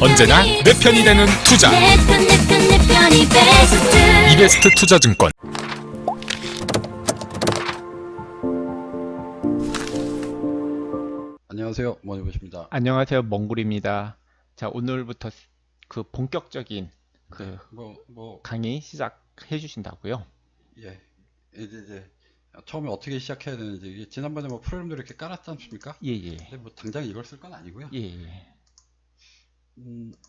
언제나 내 편이 되는 투자. 내 편이 베스트. 이베스트 투자증권. 안녕하세요, 머니보십니다. 안녕하세요, 멍구리입니다. 자, 오늘부터 그 본격적인 그 강의 시작해 주신다고요? 예, 이제 처음에 어떻게 시작해야 되는지, 이게 지난번에 뭐 프로그램도 이렇게 깔았지 않습니까? 예, 예. 근데 뭐 당장 이걸 쓸 건 아니고요. 예, 예.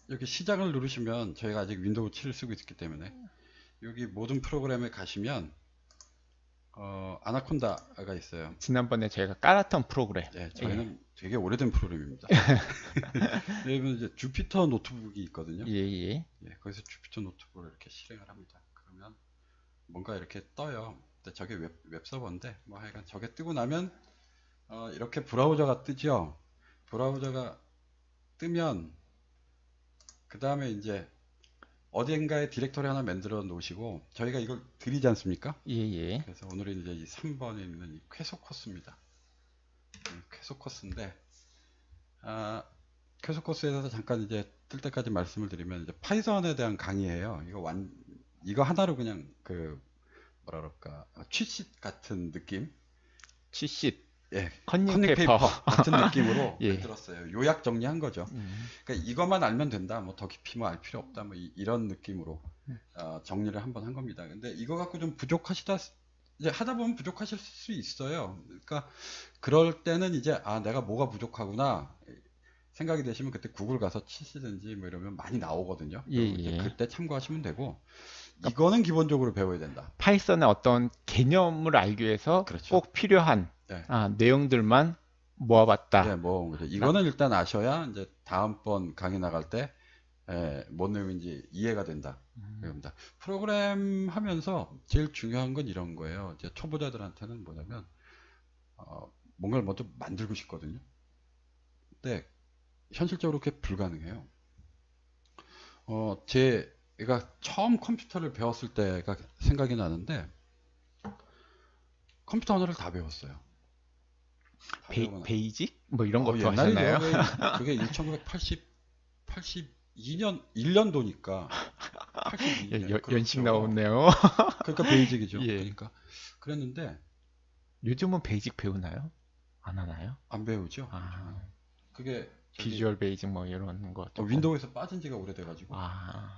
여기 시작을 누르시면 저희가 아직 윈도우 7을 쓰고 있기 때문에 여기 모든 프로그램에 가시면 아나콘다가 있어요. 지난번에 저희가 깔았던 프로그램. 네, 저희는 되게 오래된 프로그램입니다. 여러분 이제 주피터 노트북이 있거든요. 예, 예. 예, 거기서 주피터 노트북을 이렇게 실행을 합니다. 그러면 뭔가 이렇게 떠요. 근데 저게 웹 서버인데 뭐 하여간 저게 뜨고 나면 이렇게 브라우저가 뜨죠. 브라우저가 뜨면 그 다음에 이제 어딘가에 디렉터리 하나 만들어 놓으시고 저희가 이걸 드리지 않습니까? 예, 예. 그래서 오늘은 이제 이 3번에 있는 이 쾌속 코스입니다. 쾌속 코스인데 쾌속 코스에 대해서 잠깐 이제 뜰 때까지 말씀을 드리면 이제 파이썬에 대한 강의예요. 이거 하나로 그냥 그 뭐라 그럴까 취sit 같은 느낌. 취sit. 예, 커닝 페이퍼 페이퍼 같은 느낌으로 예. 만들었어요. 요약 정리한 거죠. 그러니까 이것만 알면 된다. 뭐 더 깊이 뭐 알 필요 없다. 뭐 이런 느낌으로 정리를 한번 한 겁니다. 근데 이거 갖고 좀 부족하시다. 이제 하다 보면 부족하실 수 있어요. 그러니까 그럴 때는 이제 내가 뭐가 부족하구나 생각이 되시면 그때 구글 가서 치시든지 뭐 이러면 많이 나오거든요. 예, 예. 그때 참고하시면 되고 이거는 기본적으로 배워야 된다. 파이썬의 어떤 개념을 알기 위해서 그렇죠. 꼭 필요한 네. 내용들만 모아봤다. 네, 뭐 이거는 일단 아셔야 이제 다음번 강의 나갈 때 뭔 내용인지 이해가 된다. 그럽니다. 프로그램 하면서 제일 중요한 건 이런 거예요. 이제 초보자들한테는 뭐냐면 뭔가를 먼저 만들고 싶거든요. 근데 현실적으로 그게 불가능해요. 제가 처음 컴퓨터를 배웠을 때가 생각이 나는데 컴퓨터 언어를 다 배웠어요. 베이직? 뭐 이런 것도 하셨나요? 그게 1982년 1년도니까 82년 연식 나오네요. 그러니까 베이직이죠. 예. 그러니까 그랬는데 요즘은 베이직 배우나요? 안 하나요? 안 배우죠. 그게 비주얼 베이직 뭐 이런 거. 윈도우에서 빠진 지가 오래돼가지고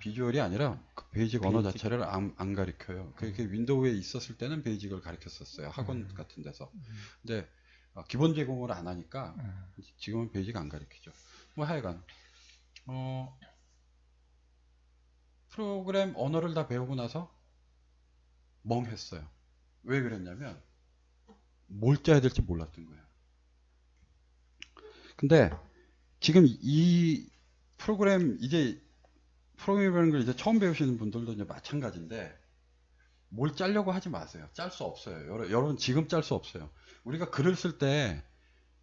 비주얼이 아니라 그 베이직 언어 자체를 안 가르쳐요. 그게 윈도우에 있었을 때는 베이직을 가르쳤었어요. 학원 같은 데서. 근데 기본 제공을 안 하니까 지금은 베이직 안 가르치죠. 뭐 하여간 프로그램 언어를 다 배우고 나서 멍했어요. 왜 그랬냐면 뭘 짜야 될지 몰랐던 거예요. 근데 지금 이 프로그램이라는 걸 이제 처음 배우시는 분들도 이제 마찬가지인데 뭘 짜려고 하지 마세요. 짤 수 없어요. 여러분 지금 짤 수 없어요. 우리가 글을 쓸 때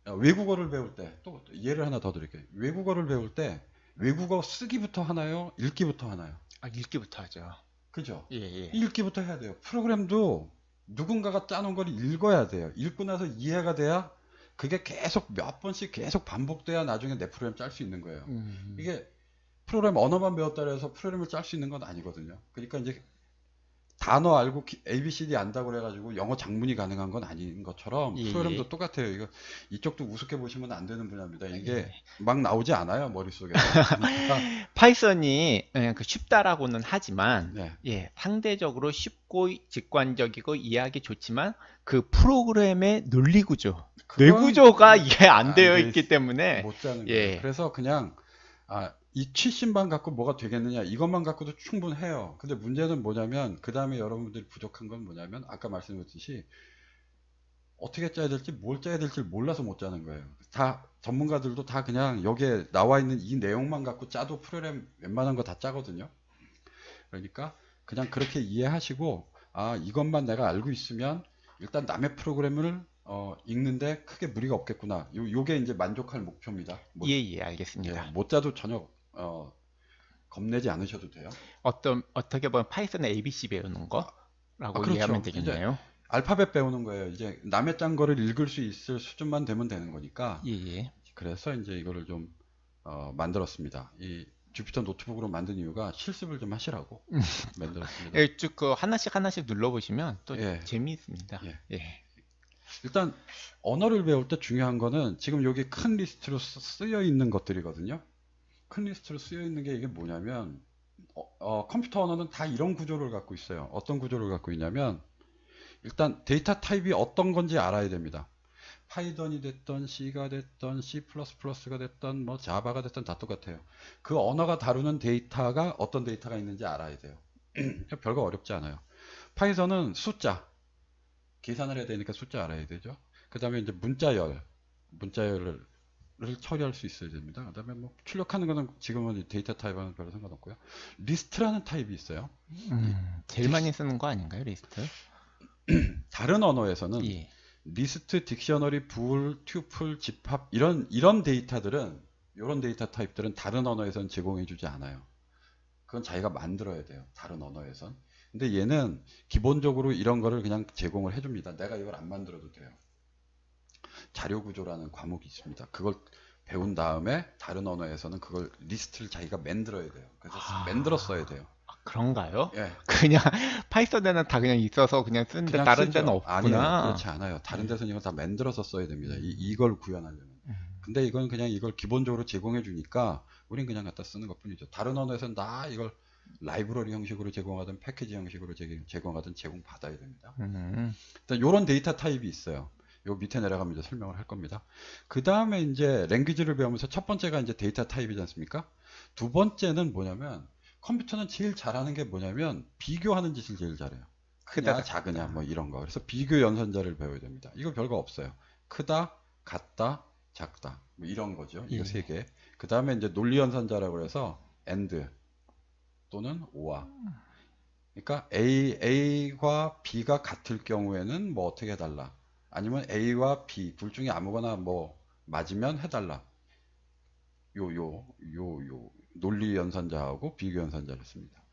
외국어를 배울 때 또 예를 하나 더 드릴게요. 외국어를 배울 때 외국어 쓰기부터 하나요? 읽기부터 하나요? 읽기부터 하죠. 그죠? 예, 예. 읽기부터 해야 돼요. 프로그램도 누군가가 짜놓은 걸 읽어야 돼요. 읽고 나서 이해가 돼야 그게 계속 몇 번씩 계속 반복돼야 나중에 내 프로그램 짤 수 있는 거예요. 이게 프로그램 언어만 배웠다 해서 프로그램을 짤 수 있는 건 아니거든요. 그러니까 이제 단어 알고 ABCD 안다고 그래가지고 영어 장문이 가능한 건 아닌 것처럼 프로그램도 똑같아요. 이쪽도 우습게 보시면 안 되는 분야입니다. 이게 막 나오지 않아요, 머릿속에서. 그러니까 파이썬이 쉽다라고는 하지만 네. 상대적으로 쉽고 직관적이고 이해하기 좋지만 그 프로그램의 논리 구조, 뇌구조가 이해 안 되어 있기 때문에 못 짜는 거예요. 그래서 그냥 이 취심만 갖고 뭐가 되겠느냐, 이것만 갖고도 충분해요. 근데 문제는 뭐냐면 그 다음에 여러분들이 부족한 건 뭐냐면 아까 말씀드렸듯이 어떻게 짜야 될지 뭘 짜야 될지 몰라서 못 짜는 거예요. 다 전문가들도 다 그냥 여기에 나와 있는 이 내용만 갖고 짜도 프로그램 웬만한 거 다 짜거든요. 그러니까 그냥 그렇게 이해하시고 이것만 내가 알고 있으면 일단 남의 프로그램을 읽는데 크게 무리가 없겠구나. 요게 이제 만족할 목표입니다. 예, 알겠습니다. 못 짜도 전혀 겁내지 않으셔도 돼요. 어떻게 보면 파이썬의 ABC 배우는 거라고 그렇죠. 이해하면 되겠네요. 알파벳 배우는 거예요. 이제 남의 짠 거를 읽을 수 있을 수준만 되면 되는 거니까. 예. 그래서 이제 이거를 좀 만들었습니다. 주피터 노트북으로 만든 이유가 실습을 좀 하시라고 만들었습니다. 예, 쭉 그 하나씩 눌러보시면 또 예. 재미있습니다. 예. 예. 일단 언어를 배울 때 중요한 거는 지금 여기 큰 리스트로 쓰여 있는 것들이거든요. 큰 리스트로 쓰여 있는 게 이게 뭐냐면 컴퓨터 언어는 다 이런 구조를 갖고 있어요. 어떤 구조를 갖고 있냐면 일단 데이터 타입이 어떤 건지 알아야 됩니다. 파이썬이 됐던 C가 됐던 C++가 됐던 뭐 자바가 됐던 다 똑같아요. 그 언어가 다루는 데이터가 어떤 데이터가 있는지 알아야 돼요. 별거 어렵지 않아요. 파이썬은 숫자 계산을 해야 되니까 숫자 알아야 되죠. 그 다음에 이제 문자열을 처리할 수 있어야 됩니다. 그 다음에 뭐 출력하는 거는 지금은 데이터 타입하고는 별로 상관없고요. 리스트라는 타입이 있어요. 제일 많이 쓰는 거 아닌가요, 리스트? 다른 언어에서는 예. 리스트, 딕셔너리, 불, 튜플, 집합 이런 데이터들은 이런 데이터 타입들은 다른 언어에서는 제공해 주지 않아요. 그건 자기가 만들어야 돼요. 다른 언어에선. 근데 얘는 기본적으로 이런 거를 그냥 제공을 해줍니다. 내가 이걸 안 만들어도 돼요. 자료구조라는 과목이 있습니다. 그걸 배운 다음에 다른 언어에서는 그걸 리스트를 자기가 만들어야 돼요. 그래서 만들어 써야 돼요. 그런가요? 예. 그냥 파이썬에는 다 그냥 있어서 그냥 쓰는데 그냥 다른 쓰죠. 데는 없구나. 아니요, 그렇지 않아요. 다른 데서는 이걸 다 만들어서 써야 됩니다. 이걸 구현하려면. 근데 이건 그냥 이걸 기본적으로 제공해 주니까 우린 그냥 갖다 쓰는 것 뿐이죠. 다른 언어에서는 다 이걸 라이브러리 형식으로 제공하든 패키지 형식으로 제공하든 제공받아야 됩니다. 일단 이런 데이터 타입이 있어요. 요 밑에 내려가면 이제 설명을 할 겁니다. 그 다음에 이제 랭귀지를 배우면서 첫 번째가 이제 데이터 타입이지 않습니까? 두 번째는 뭐냐면 컴퓨터는 제일 잘하는 게 뭐냐면 비교하는 짓을 제일 잘해요. 크냐 작으냐 뭐 이런 거. 그래서 비교 연산자를 배워야 됩니다. 이거 별거 없어요. 크다, 같다, 작다 뭐 이런 거죠. 이거 세 개. 그 다음에 이제 논리 연산자라고 해서 and 또는 or와. 그러니까 A과 B가 같을 경우에는 뭐 어떻게 해달라. 아니면 A와 B 둘 중에 아무거나 뭐 맞으면 해달라. 요 논리 연산자하고 비교 연산자를 씁니다.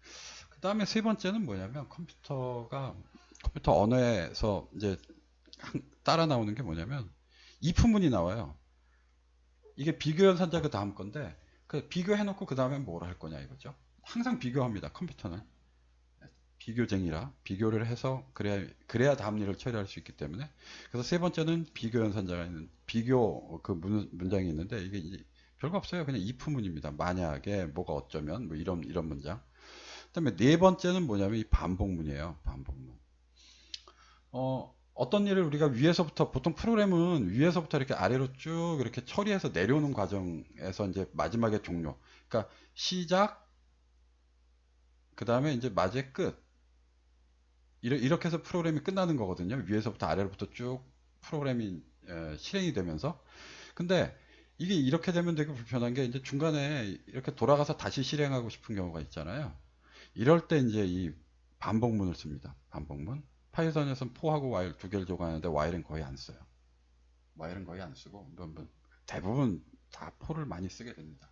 그 다음에 세 번째는 뭐냐면 컴퓨터 언어에서 이제 따라 나오는 게 뭐냐면 if문이 나와요. 이게 비교 연산자 그 다음 건데 그 비교해놓고 그 다음에 뭘 할 거냐 이거죠. 항상 비교합니다. 컴퓨터는 비교쟁이라 비교를 해서 그래야 다음 일을 처리할 수 있기 때문에. 그래서 세 번째는 비교 연산자가 있는 비교 그 문장이 있는데 이게 이제 별거 없어요. 그냥 if문입니다. 만약에 뭐가 어쩌면 뭐 이런 문장. 그다음에 네 번째는 뭐냐면 이 반복문이에요. 반복문. 어떤 일을 우리가 위에서부터 보통 프로그램은 위에서부터 이렇게 아래로 쭉 이렇게 처리해서 내려오는 과정에서 이제 마지막에 종료. 그러니까 시작 그 다음에 이제 마지막 끝. 이렇게 해서 프로그램이 끝나는 거거든요. 위에서부터 아래로부터 쭉 프로그램이 실행이 되면서. 근데 이게 이렇게 되면 되게 불편한 게 이제 중간에 이렇게 돌아가서 다시 실행하고 싶은 경우가 있잖아요. 이럴 때 이제 이 반복문을 씁니다. 반복문. 파이썬에서는 for하고 while 두 개를 적용하는데 while은 거의 안 써요. while은 거의 안 쓰고 대부분 다 for를 많이 쓰게 됩니다.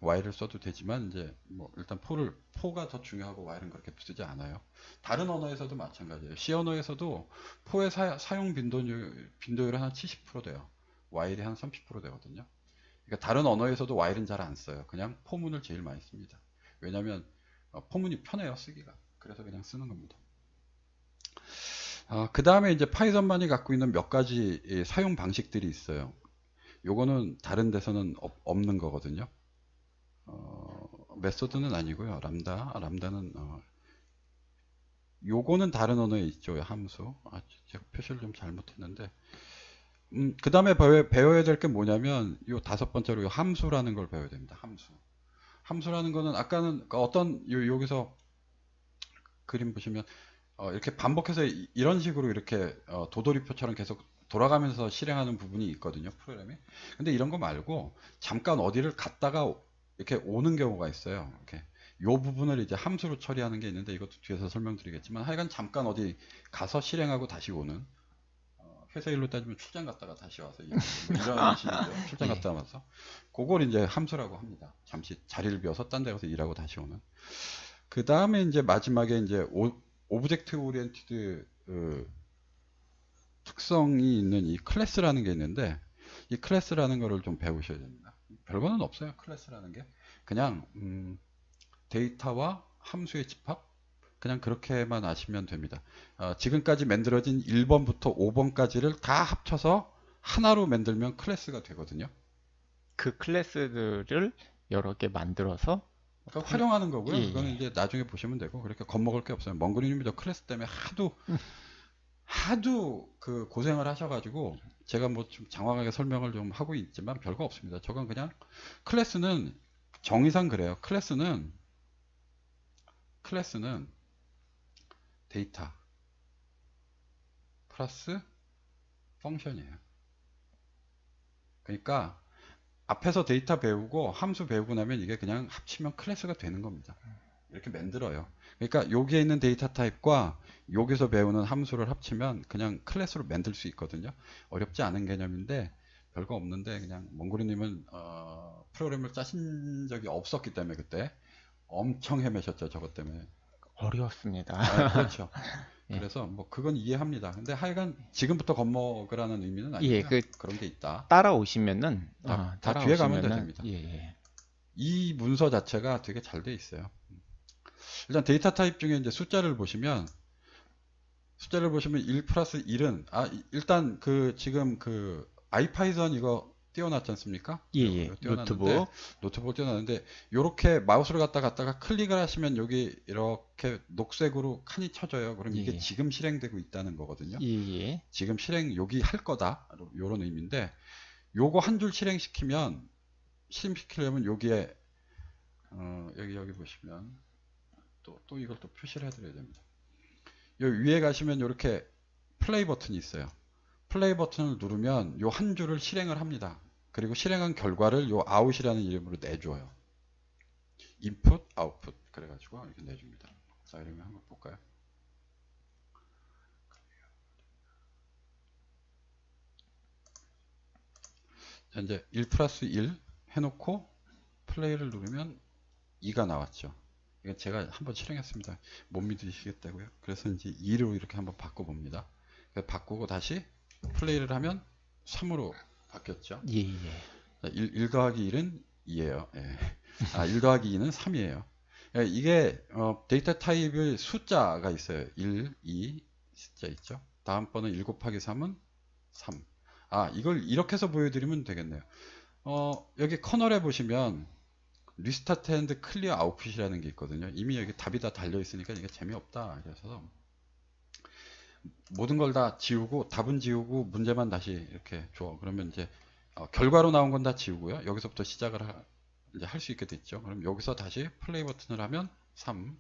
while을 써도 되지만 이제 뭐 일단 for가 더 중요하고 while은 그렇게 쓰지 않아요. 다른 언어에서도 마찬가지예요. C 언어에서도 for의 사용 빈도율이 한 70% 돼요. while이 한 30% 되거든요. 그러니까 다른 언어에서도 while은 잘 안 써요. 그냥 for문을 제일 많이 씁니다. 왜냐하면 for문이 편해요 쓰기가. 그래서 그냥 쓰는 겁니다. 그 다음에 이제 파이썬만이 갖고 있는 몇 가지 사용 방식들이 있어요. 요거는 다른 데서는 없는 거거든요. 메소드는 아니고요. 람다는 요거는 다른 언어에 있죠. 함수. 제가 표시를 좀 잘못했는데. 그 다음에 배워야 될 게 뭐냐면 요 다섯 번째로 요 함수라는 걸 배워야 됩니다. 함수라는 거는 아까는 어떤 여기서 그림 보시면 이렇게 반복해서 이런 식으로 이렇게 도돌이표처럼 계속 돌아가면서 실행하는 부분이 있거든요. 프로그램이. 근데 이런 거 말고 잠깐 어디를 갔다가 이렇게 오는 경우가 있어요. 이렇게 요 부분을 이제 함수로 처리하는 게 있는데 이것도 뒤에서 설명드리겠지만 하여간 잠깐 어디 가서 실행하고 다시 오는 회사 일로 따지면 출장 갔다가 다시 와서 이런 식이죠. 출장 갔다 와서 그걸 이제 함수라고 합니다. 잠시 자리를 비워서 딴 데 가서 일하고 다시 오는. 그 다음에 이제 마지막에 이제 오브젝트 오리엔티드 특성이 있는 이 클래스라는 게 있는데 이 클래스라는 거를 좀 배우셔야 됩니다. 별거는 없어요. 클래스라는 게. 그냥 데이터와 함수의 집합 그냥 그렇게만 아시면 됩니다. 지금까지 만들어진 1번부터 5번까지를 다 합쳐서 하나로 만들면 클래스가 되거든요. 그 클래스들을 여러 개 만들어서 그러니까 활용하는 거고요. 예, 그거는 예. 이제 나중에 보시면 되고 그렇게 겁먹을 게 없어요. 멍그리님이 저 클래스 때문에 하도 그 고생을 하셔가지고 제가 뭐 좀 장황하게 설명을 좀 하고 있지만 별거 없습니다. 저건 그냥 클래스는 정의상 그래요. 클래스는 데이터 플러스 펑션이에요. 그러니까 앞에서 데이터 배우고 함수 배우고 나면 이게 그냥 합치면 클래스가 되는 겁니다. 이렇게 만들어요. 그러니까 여기에 있는 데이터 타입과 여기서 배우는 함수를 합치면 그냥 클래스로 만들 수 있거든요. 어렵지 않은 개념인데 별거 없는데 그냥 몽골이님은 프로그램을 짜신 적이 없었기 때문에 그때 엄청 헤매셨죠. 저것 때문에. 어려웠습니다. 그렇죠. 예. 그래서 뭐 그건 이해합니다. 근데 하여간 지금부터 겁먹으라는 의미는 아니고요. 예, 그 그런 게 있다. 따라오시면은 다 뒤에 가면 됩니다. 예, 예. 이 문서 자체가 되게 잘 돼 있어요. 일단 데이터 타입 중에 이제 숫자를 보시면 1 플러스 1은 일단 그 지금 그 아이파이썬 이거 띄워놨지 않습니까? 예, 예. 띄워놨는데, 노트북을 띄워놨는데 요렇게 마우스를 갖다가 클릭을 하시면 여기 이렇게 녹색으로 칸이 쳐져요. 그럼 이게 예. 지금 실행되고 있다는 거거든요. 예, 예. 지금 실행 여기 할 거다 요런 의미인데 요거 한 줄 실행시키려면 여기에 여기 보시면 또 이걸 또 표시를 해드려야 됩니다. 여기 위에 가시면 이렇게 플레이 버튼이 있어요. 플레이 버튼을 누르면 요 한 줄을 실행을 합니다. 그리고 실행한 결과를 요 아웃이라는 이름으로 내줘요. 인풋, 아웃풋 그래가지고 이렇게 내줍니다. 자, 이러면 한번 볼까요? 자, 이제 1 플러스 1 해놓고 플레이를 누르면 2가 나왔죠. 이건 제가 한번 실행했습니다. 못 믿으시겠다고요? 그래서 이제 2로 이렇게 한번 바꿔봅니다. 바꾸고 다시 플레이를 하면 3으로 바뀌었죠. 예, 예. 1 더하기 1은 2예요. 예. 1 더하기 2는 3이에요. 이게 데이터 타입의 숫자가 있어요. 1, 2 숫자 있죠. 다음번은 1 곱하기 3은 3. 이걸 이렇게 해서 보여드리면 되겠네요. 여기 커널에 보시면 리스타트 앤드 클리어 아웃풋이라는 게 있거든요. 이미 여기 답이 다 달려 있으니까 이게 재미없다. 그래서 모든 걸 다 지우고 답은 지우고 문제만 다시 이렇게 줘. 그러면 이제 결과로 나온 건 다 지우고요. 여기서부터 시작을 이제 할 수 있게 됐죠. 그럼 여기서 다시 플레이 버튼을 하면 3.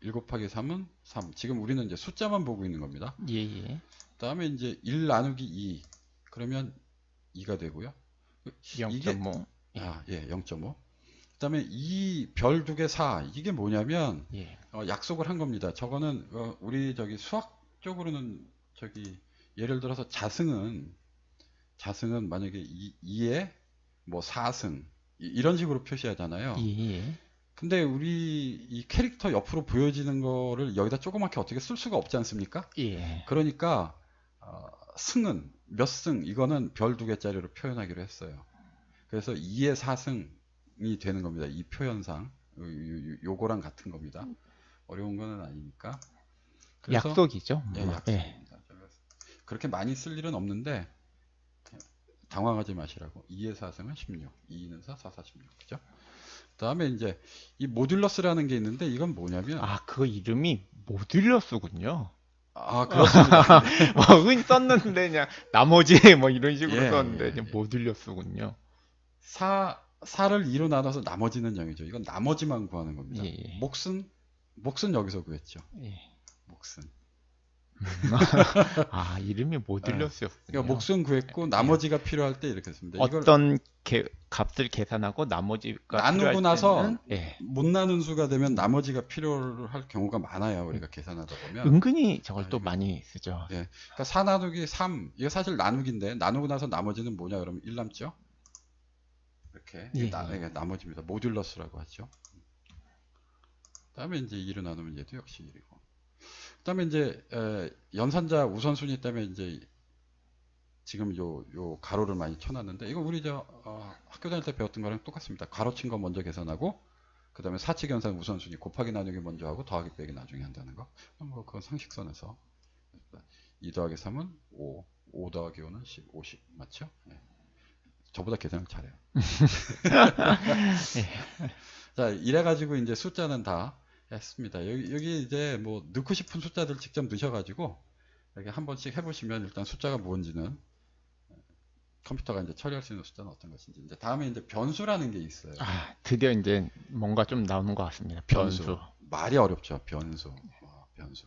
1 곱하기 3은 3. 지금 우리는 이제 숫자만 보고 있는 겁니다. 예, 예. 다음에 이제 1 나누기 2. 그러면 2가 되고요. 0.5. 예, 0.5. 그 다음에 이 별 두 개 4. 이게 뭐냐면, 예. 약속을 한 겁니다. 저거는, 우리 수학적으로는 예를 들어서 자승은 만약에 2에 뭐 4승, 이런 식으로 표시하잖아요. 예. 근데 우리 이 캐릭터 옆으로 보여지는 거를 여기다 조그맣게 어떻게 쓸 수가 없지 않습니까? 예. 그러니까, 승은, 몇 승, 이거는 별 두 개짜리로 표현하기로 했어요. 그래서 2의 4승이 되는 겁니다. 이 표현상. 요거랑 같은 겁니다. 어려운 거는 아니니까. 그래서, 약속이죠. 예, 약속입니다. 그렇게 많이 쓸 일은 없는데, 당황하지 마시라고. 2의 4승은 16. 2는 4, 4, 4, 16. 그죠? 그 다음에 이제, 이 모듈러스라는 게 있는데, 이건 뭐냐면, 그거 이름이 모듈러스군요. 그렇습니다. 뭐, 썼는데, 그냥, 나머지, 뭐, 이런 식으로 예, 썼는데, 예, 그냥 예. 모듈러스군요. 4를 2로 나눠서 나머지는 0이죠. 이건 나머지만 구하는 겁니다. 예. 몫은 여기서 구했죠. 예. 몫은. 이름이 모듈러스였군요. 그러니까 몫은 구했고 나머지가 필요할 때 이렇게 했습니다. 이걸 어떤 값을 계산하고 나머지가 나누고 필요할 나서 때는, 예. 못 나눈 수가 되면 나머지가 필요할 경우가 많아요. 우리가 계산하다 보면. 은근히 저걸 또 많이 쓰죠. 예. 그러니까 4 나누기 3. 이거 사실 나누기인데 나누고 나서 나머지는 뭐냐 그러면 1 남죠? 이렇게. 예, 이게 나머지입니다. 모듈러스라고 하죠. 그다음에 이제 2로 나누면 얘도 역시 1이고. 그다음에 이제 연산자 우선순위 때문에 이제 지금 요 가로를 많이 쳐놨는데 이거 우리 학교 다닐 때 배웠던 거랑 똑같습니다. 가로 친 거 먼저 계산하고 그 다음에 사칙연산 우선순위 곱하기 나누기 먼저 하고 더하기 빼기 나중에 한다는 거. 뭐 그건 상식선에서 2 더하기 3은 5, 5 더하기 5는 10, 50 맞죠? 네. 저보다 계산을 잘해요. 자, 이래가지고 이제 숫자는 다 했습니다. 여기 이제 뭐 넣고 싶은 숫자들 직접 넣으셔가지고 이렇게 한 번씩 해보시면 일단 숫자가 뭔지는 컴퓨터가 이제 처리할 수 있는 숫자는 어떤 것인지. 이제 다음에 이제 변수라는 게 있어요. 아, 드디어 이제 뭔가 좀 나오는 것 같습니다. 변수. 말이 어렵죠. 변수. 변수.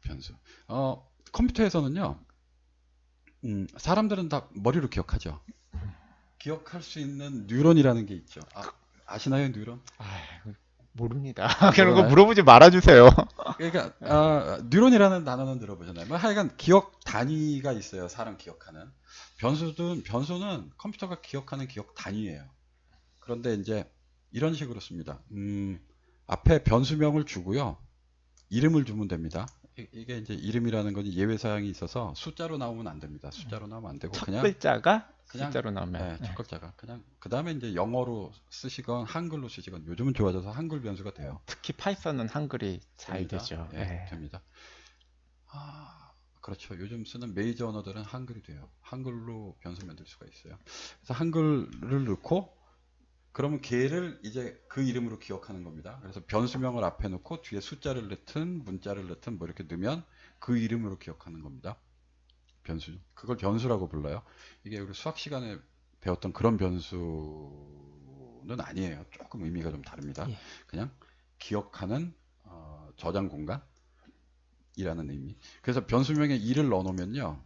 변수. 컴퓨터에서는요. 사람들은 다 머리로 기억하죠. 기억할 수 있는 뉴런이라는 게 있죠. 아시나요, 뉴런? 모릅니다. 그런 거 물어보지 말아주세요. 그러니까 뉴런이라는 단어는 들어보셨나요? 뭐 하여간 기억 단위가 있어요. 사람 기억하는. 변수는 컴퓨터가 기억하는 기억 단위예요. 그런데 이제 이런 식으로 씁니다. 앞에 변수명을 주고요. 이름을 주면 됩니다. 이게 이제 이름이라는 건 예외 사항이 있어서 숫자로 나오면 안 됩니다. 숫자로 나오면 안 되고 첫 그냥 글자가 숫자로 나오면. 네, 첫 글자가 그냥 그 다음에 이제 영어로 쓰시건 한글로 쓰시건 요즘은 좋아져서 한글 변수가 돼요. 특히 파이썬은 한글이 잘 됩니다. 되죠. 네, 됩니다. 그렇죠. 요즘 쓰는 메이저 언어들은 한글이 돼요. 한글로 변수 만들 수가 있어요. 그래서 한글을 넣고 그러면 걔를 이제 그 이름으로 기억하는 겁니다. 그래서 변수명을 앞에 놓고 뒤에 숫자를 넣든 문자를 넣든 뭐 이렇게 넣으면 그 이름으로 기억하는 겁니다. 변수. 그걸 변수라고 불러요. 이게 우리 수학 시간에 배웠던 그런 변수는 아니에요. 조금 의미가 좀 다릅니다. 예. 그냥 기억하는 저장 공간이라는 의미. 그래서 변수명에 2를 넣어놓으면요.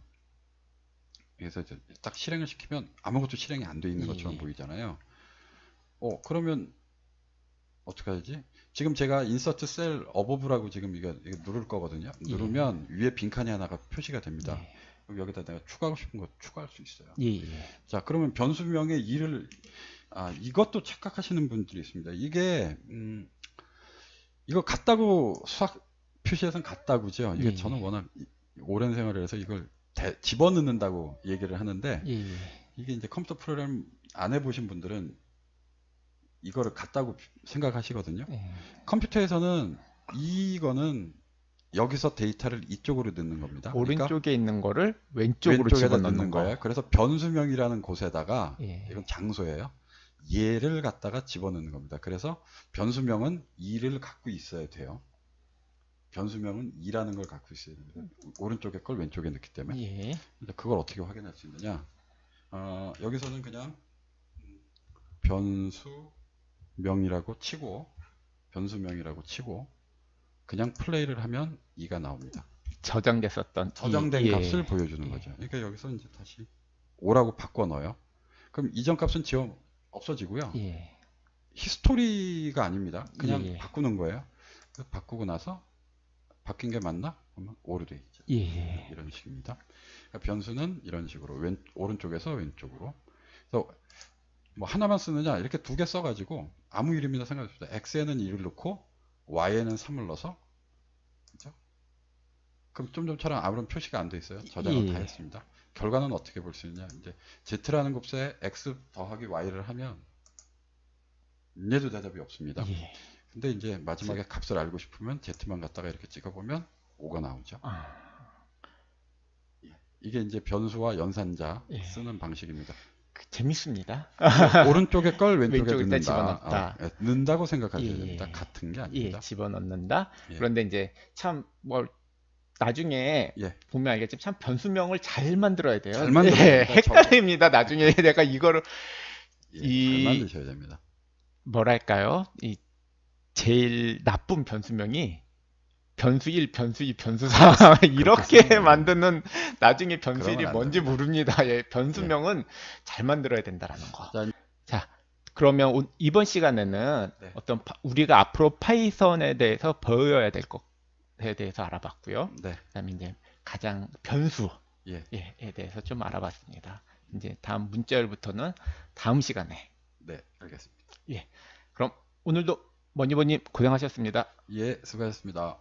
그래서 이제 딱 실행을 시키면 아무것도 실행이 안 돼 있는 것처럼 보이잖아요. 그러면 어떻게 하지? 지금 제가 인서트 셀 어버브라고 지금 이거 누를 거거든요. 누르면 위에 빈칸이 하나가 표시가 됩니다. 그럼 여기다 내가 추가하고 싶은 거 추가할 수 있어요. 자, 그러면 변수명에 2를 이것도 착각하시는 분들이 있습니다. 이게 이거 같다고 수학 표시에서는 같다고죠. 이게 저는 워낙 오랜 생활을 해서 이걸 집어넣는다고 얘기를 하는데 이게 이제 컴퓨터 프로그램 안 해보신 분들은 이거를 같다고 생각하시거든요. 컴퓨터에서는 이거는 여기서 데이터를 이쪽으로 넣는 겁니다. 오른쪽에 그러니까 있는 거를 왼쪽으로 집어넣는 거예요. 그래서 변수명이라는 곳에다가 이건 장소예요. 얘를 갖다가 집어넣는 겁니다. 그래서 변수명은 2를 갖고 있어야 돼요. 변수명은 2라는 걸 갖고 있어야 됩니다. 오른쪽에 걸 왼쪽에 넣기 때문에. 그걸 어떻게 확인할 수 있느냐? 여기서는 그냥 변수명이라고 치고 그냥 플레이를 하면 2가 나옵니다. 저장됐었던 저장된 값을 보여주는 거죠. 그러니까 여기서 이제 다시 5라고 바꿔 넣어요. 그럼 이전 값은 없어지고요. 히스토리가 아닙니다. 그냥 바꾸는 거예요. 바꾸고 나서 바뀐 게 맞나? 그러면 5로 돼 있죠. 이런 식입니다. 그러니까 변수는 이런 식으로 오른쪽에서 왼쪽으로. 그래서 뭐 하나만 쓰느냐 이렇게 두 개 써가지고 아무 이름이나 상관없습니다. x에는 2를 넣고 y에는 3을 넣어서 그렇죠? 그럼 좀 전처럼 아무런 표시가 안 돼 있어요. 저장을 다 했습니다. 결과는 어떻게 볼 수 있냐? 이제 z라는 곱수에 x 더하기 y를 하면 얘도 대답이 없습니다. 근데 이제 마지막에 값을 알고 싶으면 z만 갖다가 이렇게 찍어보면 5가 나오죠. 이게 이제 변수와 연산자 쓰는 방식입니다. 재밌습니다. 오른쪽에 걸 왼쪽에 넣는다. 집어넣다. 넣는다고 생각하셔야 됩니다. 같은 게 아닙니다. 집어넣는다. 그런데 이제 참 나중에 보면 알겠지만 참 변수명을 잘 만들어야 돼요. 잘 만들어야 됩니다. 헷갈립니다. 나중에 내가 이거를 잘 만드셔야 됩니다. 뭐랄까요? 이 제일 나쁜 변수명이 변수 1, 변수 2, 변수 3 이렇게 만드는 나중에 변수 1이 뭔지 모릅니다. 변수명은 잘 만들어야 된다라는 거. 자, 그러면 이번 시간에는 어떤 우리가 앞으로 파이썬에 대해서 배워야 될 것에 대해서 알아봤고요. 그다음에 이제 가장 변수에 대해서 좀 알아봤습니다. 이제 다음 문자열부터는 다음 시간에. 알겠습니다. 그럼 오늘도 머니버님 고생하셨습니다. 수고하셨습니다.